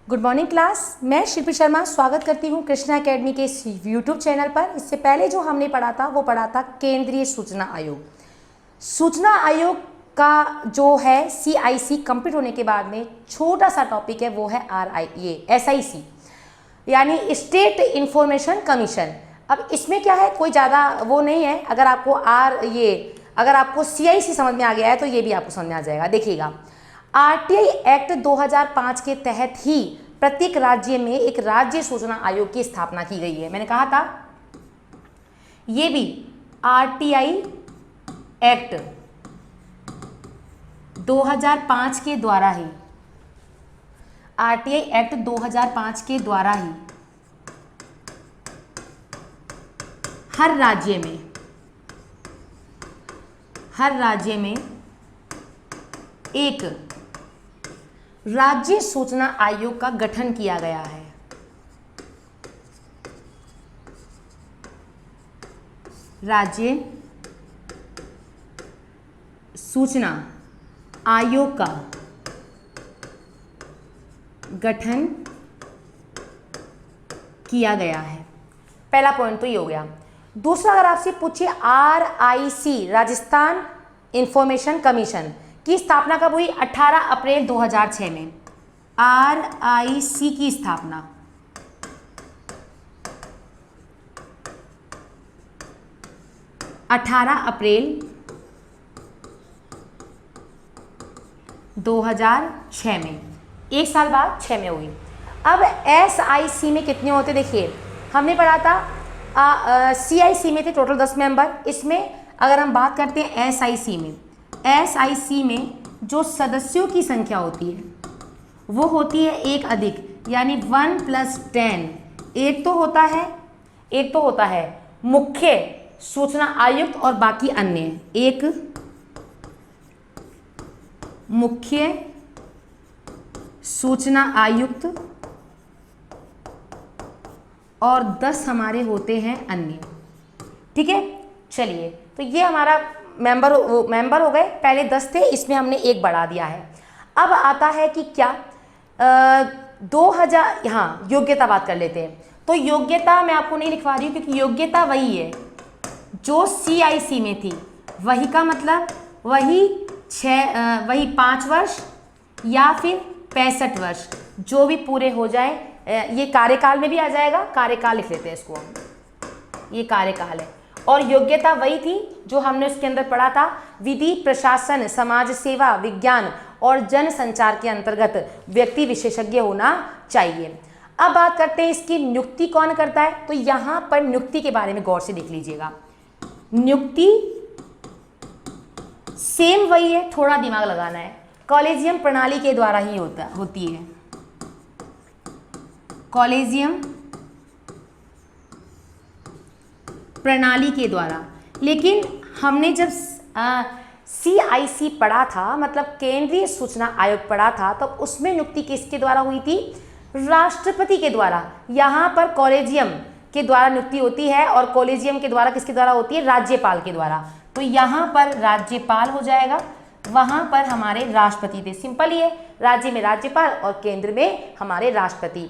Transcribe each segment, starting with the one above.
Good morning class. मैं शिल्पी शर्मा स्वागत करती हूँ कृष्णा एकेडमी के इस यूट्यूब चैनल पर। इससे पहले जो हमने पढ़ा था वो पढ़ा था केंद्रीय सूचना आयोग। सूचना आयोग का जो है CIC कंप्लीट होने के बाद में छोटा सा टॉपिक है, वो है SIC यानी स्टेट इंफॉर्मेशन कमीशन। अब इसमें क्या है, कोई ज़्यादा वो नहीं है। अगर आपको CIC समझ में आ गया है तो ये भी आपको समझ में आ जाएगा। देखिएगा, RTI एक्ट 2005 के तहत ही प्रत्येक राज्य में एक राज्य सूचना आयोग की स्थापना की गई है। मैंने कहा था ये भी RTI एक्ट 2005 के द्वारा ही, RTI एक्ट 2005 के द्वारा ही हर राज्य में एक राज्य सूचना आयोग का गठन किया गया है। राज्य सूचना आयोग का गठन किया गया है। पहला पॉइंट तो ये हो गया। दूसरा, अगर आपसे पूछे RIC राजस्थान इंफॉर्मेशन कमीशन की स्थापना कब हुई? 18 अप्रैल 2006 में। RIC की स्थापना 18 अप्रैल 2006 में, एक साल बाद 6 में हुई। अब SIC में कितने होते? देखिए, हमने पढ़ा था CIC में थे टोटल 10 मेंबर। इसमें अगर हम बात करते हैं SIC में जो सदस्यों की संख्या होती है वो होती है 1 अधिक, यानी 1 + 10। एक तो होता है मुख्य सूचना आयुक्त और बाकी अन्य। एक मुख्य सूचना आयुक्त और 10 हमारे होते हैं अन्य। ठीक है, चलिए, तो ये हमारा मेंबर हो गए। पहले 10 थे, इसमें हमने एक बढ़ा दिया है। अब आता है कि क्या 2000, हाँ, योग्यता बात कर लेते हैं। तो योग्यता मैं आपको नहीं लिखवा रही हूँ क्योंकि योग्यता वही है जो CIC में थी। वही का मतलब वही 5 वर्ष या फिर 65 वर्ष, जो भी पूरे हो जाए। ये कार्यकाल में भी आ जाएगा, कार्यकाल लिख लेते हैं इसको हम, ये कार्यकाल है। और योग्यता वही थी जो हमने उसके अंदर पढ़ा था, विधि, प्रशासन, समाज सेवा, विज्ञान और जन संचार के अंतर्गत व्यक्ति विशेषज्ञ होना चाहिए। अब बात करते हैं इसकी नियुक्ति कौन करता है। तो यहाँ पर नियुक्ति के बारे में गौर से देख लीजिएगा। नियुक्ति सेम वही है, थोड़ा दिमाग लगाना है। कॉलेजियम प्रणाली के द्वारा ही होती है। कॉलेजियम प्रणाली के द्वारा। लेकिन हमने जब CIC पढ़ा था, मतलब केंद्रीय सूचना आयोग पढ़ा था, तो उसमें नियुक्ति किसके द्वारा हुई थी? राष्ट्रपति के द्वारा। यहाँ पर कॉलेजियम के द्वारा नियुक्ति होती है और कॉलेजियम के द्वारा किसके द्वारा होती है? राज्यपाल के द्वारा। तो यहाँ पर राज्यपाल हो जाएगा, वहाँ पर हमारे राष्ट्रपति थे। सिंपल ही है, राज्य में राज्यपाल और केंद्र में हमारे राष्ट्रपति।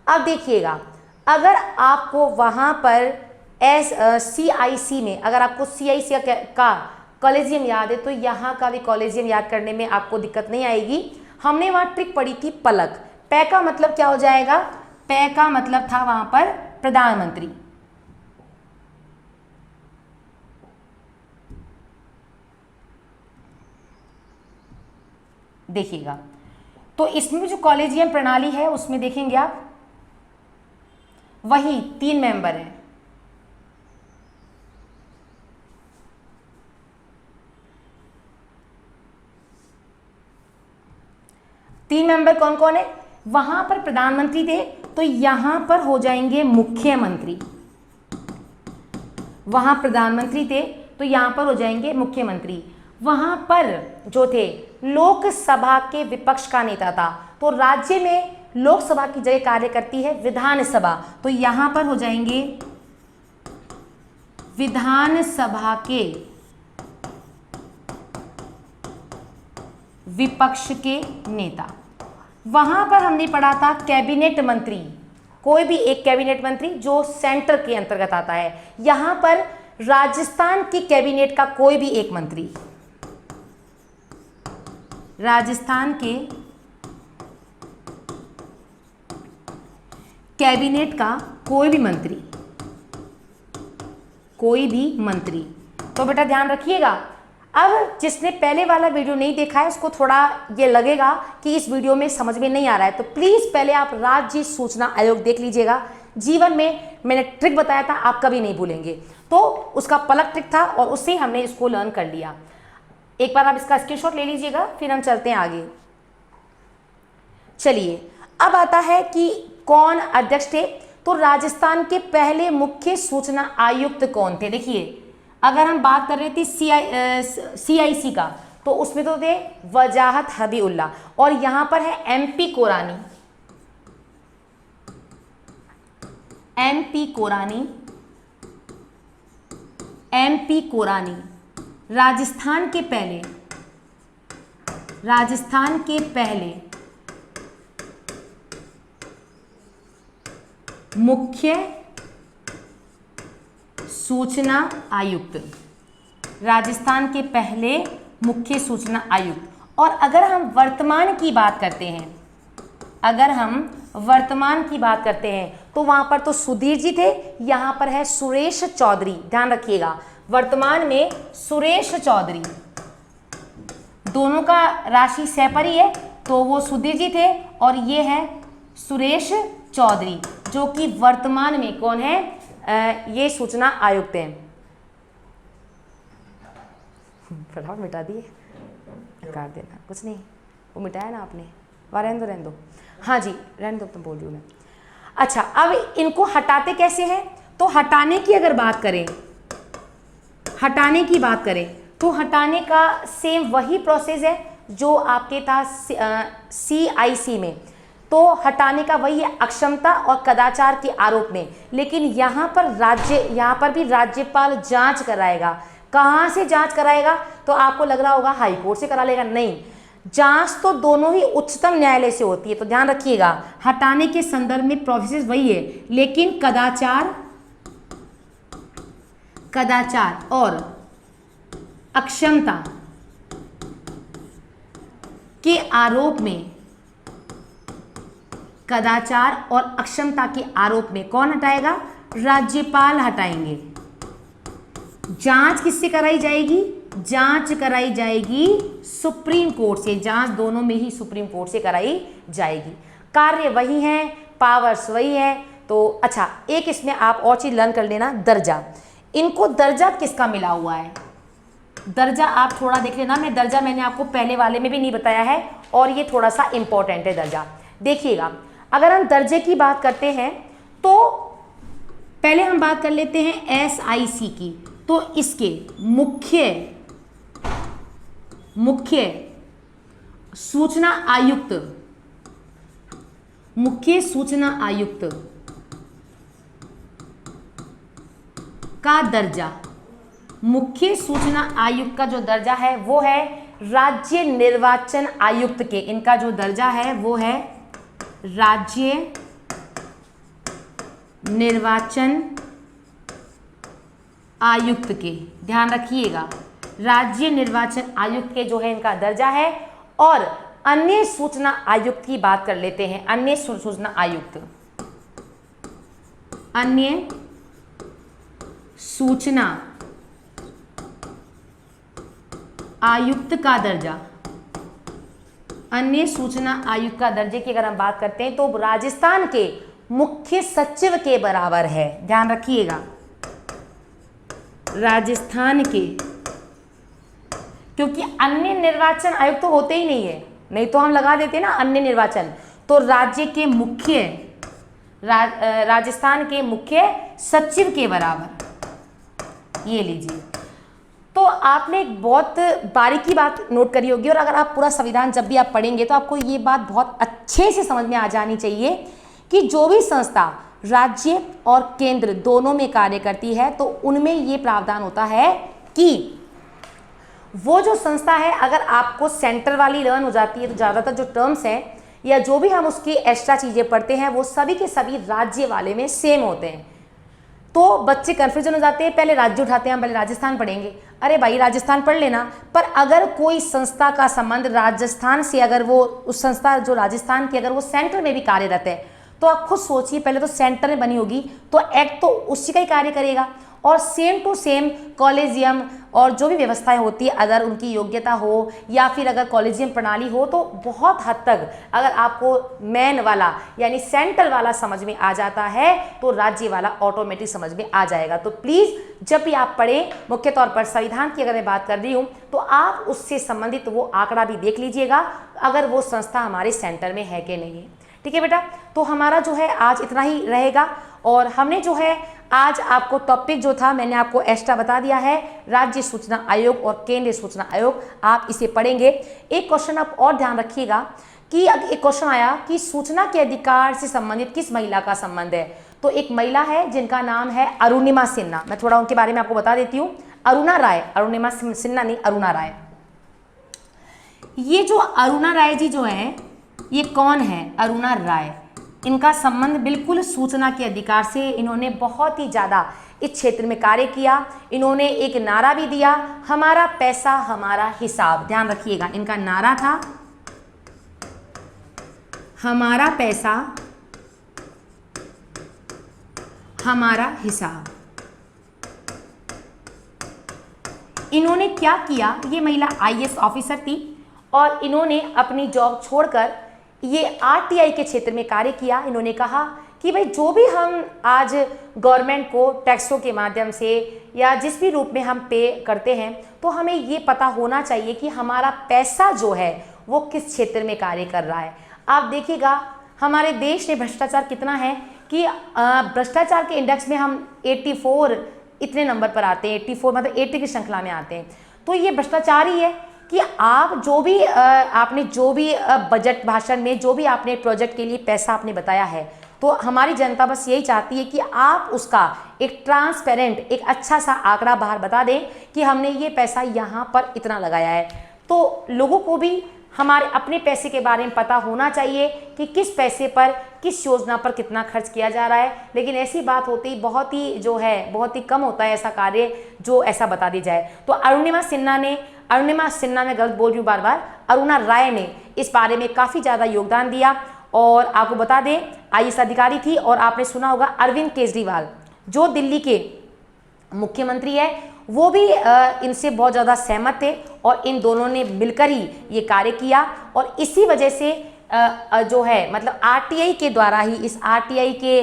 अब देखिएगा, अगर आपको वहाँ पर CIC में, अगर आपको CIC का कॉलेजियम याद है तो यहाँ का भी कॉलेजियम याद करने में आपको दिक्कत नहीं आएगी। हमने वहाँ ट्रिक पढ़ी थी पलक। पै का मतलब क्या हो जाएगा? पै का मतलब था वहाँ पर प्रधानमंत्री। देखिएगा, तो इसमें जो कॉलेजियम प्रणाली है उसमें देखेंगे आप, वही 3 मेंबर हैं। तीन मेंबर कौन कौन है? वहां पर प्रधानमंत्री थे तो यहां पर हो जाएंगे मुख्यमंत्री। वहां प्रधानमंत्री थे तो यहां पर हो जाएंगे मुख्यमंत्री। वहां पर जो थे लोकसभा के विपक्ष का नेता था, तो राज्य में लोकसभा की जगह कार्य करती है विधानसभा, तो यहां पर हो जाएंगे विधानसभा के विपक्ष के नेता। वहां पर हमने पढ़ा था कैबिनेट मंत्री, कोई भी एक कैबिनेट मंत्री जो सेंटर के अंतर्गत आता है। यहां पर राजस्थान की कैबिनेट का कोई भी एक मंत्री, राजस्थान के कैबिनेट का कोई भी मंत्री, कोई भी मंत्री। तो बेटा ध्यान रखिएगा। अब जिसने पहले वाला वीडियो नहीं देखा है उसको थोड़ा ये लगेगा कि इस वीडियो में समझ में नहीं आ रहा है, तो प्लीज़ पहले आप राज्य सूचना आयोग देख लीजिएगा। जीवन में मैंने ट्रिक बताया था, आप कभी नहीं भूलेंगे। तो उसका पलक ट्रिक था और उससे हमने इसको लर्न कर लिया। एक बार आप इसका स्क्रीनशॉट ले लीजिएगा, फिर हम चलते हैं आगे। चलिए, अब आता है कि कौन अध्यक्ष थे। तो राजस्थान के पहले मुख्य सूचना आयुक्त कौन थे? देखिए, अगर हम बात कर रहे थे CIC का, तो उसमें तो थे वजाहत हबीबुल्ला, और यहां पर है MP कोरानी। MP कोरानी राजस्थान के पहले मुख्य सूचना आयुक्त, राजस्थान के पहले मुख्य सूचना आयुक्त। और अगर हम वर्तमान की बात करते हैं, तो वहां पर तो सुधीर जी थे, यहां पर है सुरेश चौधरी। ध्यान रखिएगा, वर्तमान में सुरेश चौधरी, दोनों का राशि सहपरी है, तो वो सुधीर जी थे और ये है सुरेश चौधरी, जो कि वर्तमान में कौन है? ये सूचना आयुक्त हैं। फटाफट मिटा दिए, काट देना, कुछ नहीं, वो मिटाया ना आपने, वह रहने दो। हाँ जी, रहने दो, तुम बोल रही हूँ मैं। अच्छा, अब इनको हटाते कैसे हैं? तो हटाने की अगर बात करें, तो हटाने का सेम वही प्रोसेस है जो आपके था CIC में। तो हटाने का वही है, अक्षमता और कदाचार के आरोप में। लेकिन यहाँ पर भी राज्यपाल जांच कराएगा। कहाँ से जांच कराएगा? तो आपको लग रहा होगा हाई कोर्ट से करा लेगा, नहीं, जांच तो दोनों ही उच्चतम न्यायालय से होती है। तो ध्यान रखिएगा, हटाने के संदर्भ में प्रोसेस वही है, लेकिन कदाचार और अक्षमता के आरोप में, कदाचार और अक्षमता के आरोप में कौन हटाएगा? राज्यपाल हटाएंगे। जांच किससे कराई जाएगी? जांच कराई जाएगी सुप्रीम कोर्ट से। जांच दोनों में ही सुप्रीम कोर्ट से कराई जाएगी। कार्य वही है, पावर्स वही है। तो अच्छा, एक इसमें आप और चीज लर्न कर लेना, दर्जा। इनको दर्जा किसका मिला हुआ है? दर्जा आप थोड़ा देख लेना। मैंने आपको पहले वाले में भी नहीं बताया है, और ये थोड़ा सा इंपॉर्टेंट है दर्जा। देखिएगा, अगर हम दर्जे की बात करते हैं तो पहले हम बात कर लेते हैं SIC की। तो इसके मुख्य सूचना आयुक्त का दर्जा, मुख्य सूचना आयुक्त का जो दर्जा है वो है राज्य निर्वाचन आयुक्त के। इनका जो दर्जा है वो है राज्य निर्वाचन आयुक्त के। ध्यान रखिएगा, राज्य निर्वाचन आयुक्त के जो है इनका दर्जा है। और अन्य सूचना आयुक्त की बात कर लेते हैं। अन्य सूचना आयुक्त, अन्य सूचना आयुक्त का दर्जा, अन्य सूचना आयुक्त का दर्जे की अगर हम बात करते हैं तो राजस्थान के मुख्य सचिव के बराबर है। ध्यान रखिएगा, राजस्थान के, क्योंकि अन्य निर्वाचन आयुक्त तो होते ही नहीं है, नहीं तो हम लगा देते ना अन्य निर्वाचन। तो राज्य के मुख्य, राजस्थान के मुख्य सचिव के बराबर, ये लीजिए। तो आपने एक बहुत बारीकी बात नोट करी होगी, और अगर आप पूरा संविधान जब भी आप पढ़ेंगे तो आपको ये बात बहुत अच्छे से समझ में आ जानी चाहिए कि जो भी संस्था राज्य और केंद्र दोनों में कार्य करती है तो उनमें ये प्रावधान होता है कि वो जो संस्था है, अगर आपको सेंटर वाली लर्न हो जाती है तो ज़्यादातर जो टर्म्स हैं या जो भी हम उसकी एक्स्ट्रा चीज़ें पढ़ते हैं वो सभी के सभी राज्य वाले में सेम होते हैं। तो बच्चे कन्फ्यूजन हो जाते हैं, पहले राज्य उठाते हैं, हम पहले राजस्थान पढ़ेंगे। अरे भाई राजस्थान पढ़ लेना, पर अगर कोई संस्था का संबंध राजस्थान से, अगर वो उस संस्था जो राजस्थान की अगर वो सेंटर में भी कार्यरत है, तो आप खुद सोचिए, पहले तो सेंटर में बनी होगी तो एक्ट तो उसी का ही कार्य करेगा, और सेम टू सेम कॉलेजियम और जो भी व्यवस्थाएं होती है, अगर उनकी योग्यता हो या फिर अगर कॉलेजियम प्रणाली हो, तो बहुत हद तक अगर आपको मेन वाला यानी सेंट्रल वाला समझ में आ जाता है तो राज्य वाला ऑटोमेटिक समझ में आ जाएगा। तो प्लीज़ जब भी आप पढ़ें, मुख्य तौर पर संविधान की अगर मैं बात कर रही हूँ, तो आप उससे संबंधित वो आंकड़ा भी देख लीजिएगा, अगर वो संस्था हमारे सेंटर में है कि नहीं है। ठीक है बेटा, तो हमारा जो है आज इतना ही रहेगा, और हमने जो है आज आपको टॉपिक जो था मैंने आपको एक्स्ट्रा बता दिया है, राज्य सूचना आयोग और केंद्रीय सूचना आयोग, आप इसे पढ़ेंगे। एक क्वेश्चन आप और ध्यान रखिएगा कि अब एक क्वेश्चन आया कि सूचना के अधिकार से संबंधित किस महिला का संबंध है। तो एक महिला है जिनका नाम है अरुणिमा सिन्हा, मैं थोड़ा उनके बारे में आपको बता देती हूँ। अरुणा राय, अरुणिमा सिन्हा नहीं, अरुणा राय। ये जो अरुणा राय जी जो है, ये कौन है? अरुणा राय। इनका संबंध बिल्कुल सूचना के अधिकार से, इन्होंने बहुत ही ज़्यादा इस क्षेत्र में कार्य किया। इन्होंने एक नारा भी दिया, हमारा पैसा हमारा हिसाब। ध्यान रखिएगा, इनका नारा था हमारा पैसा हमारा हिसाब। इन्होंने क्या किया, ये महिला आईएएस ऑफिसर थी और इन्होंने अपनी जॉब छोड़कर ये आरटीआई के क्षेत्र में कार्य किया। इन्होंने कहा कि भाई जो भी हम आज गवर्नमेंट को टैक्सों के माध्यम से या जिस भी रूप में हम पे करते हैं, तो हमें ये पता होना चाहिए कि हमारा पैसा जो है वो किस क्षेत्र में कार्य कर रहा है। आप देखिएगा हमारे देश में भ्रष्टाचार कितना है कि भ्रष्टाचार के इंडेक्स में हम 84 इतने नंबर पर आते हैं, 84 मतलब 80 की श्रृंखला में आते हैं। तो ये भ्रष्टाचार ही है कि आप जो भी आपने जो भी बजट भाषण में जो भी आपने प्रोजेक्ट के लिए पैसा आपने बताया है, तो हमारी जनता बस यही चाहती है कि आप उसका एक ट्रांसपेरेंट, एक अच्छा सा आंकड़ा बाहर बता दें कि हमने ये पैसा यहाँ पर इतना लगाया है। तो लोगों को भी हमारे अपने पैसे के बारे में पता होना चाहिए कि किस पैसे पर, किस योजना पर कितना खर्च किया जा रहा है। लेकिन ऐसी बात होती बहुत ही जो है, बहुत ही कम होता है ऐसा कार्य जो ऐसा बता दी जाए। तो अरुणिमा सिन्हा मैं गलत बोल रही हूँ बार बार, अरुणा राय ने इस बारे में काफ़ी ज़्यादा योगदान दिया। और आपको बता दें आईएएस अधिकारी थी। और आपने सुना होगा अरविंद केजरीवाल जो दिल्ली के मुख्यमंत्री है, वो भी इनसे बहुत ज़्यादा सहमत थे और इन दोनों ने मिलकर ही ये कार्य किया। और इसी वजह से जो है मतलब आरटीआई के द्वारा ही, इस आरटीआई के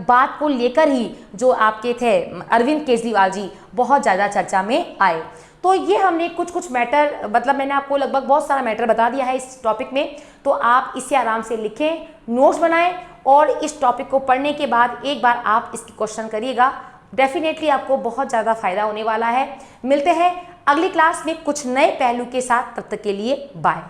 बात को लेकर ही जो आपके थे अरविंद केजरीवाल जी बहुत ज़्यादा चर्चा में आए। तो ये हमने कुछ मैटर, मतलब मैंने आपको लगभग बहुत सारा मैटर बता दिया है इस टॉपिक में। तो आप इसे आराम से लिखें, नोट्स बनाएं और इस टॉपिक को पढ़ने के बाद एक बार आप इसकी क्वेश्चन करिएगा। डेफिनेटली आपको बहुत ज़्यादा फायदा होने वाला है। मिलते हैं अगली क्लास में कुछ नए पहलू के साथ, तब तक के लिए बाय।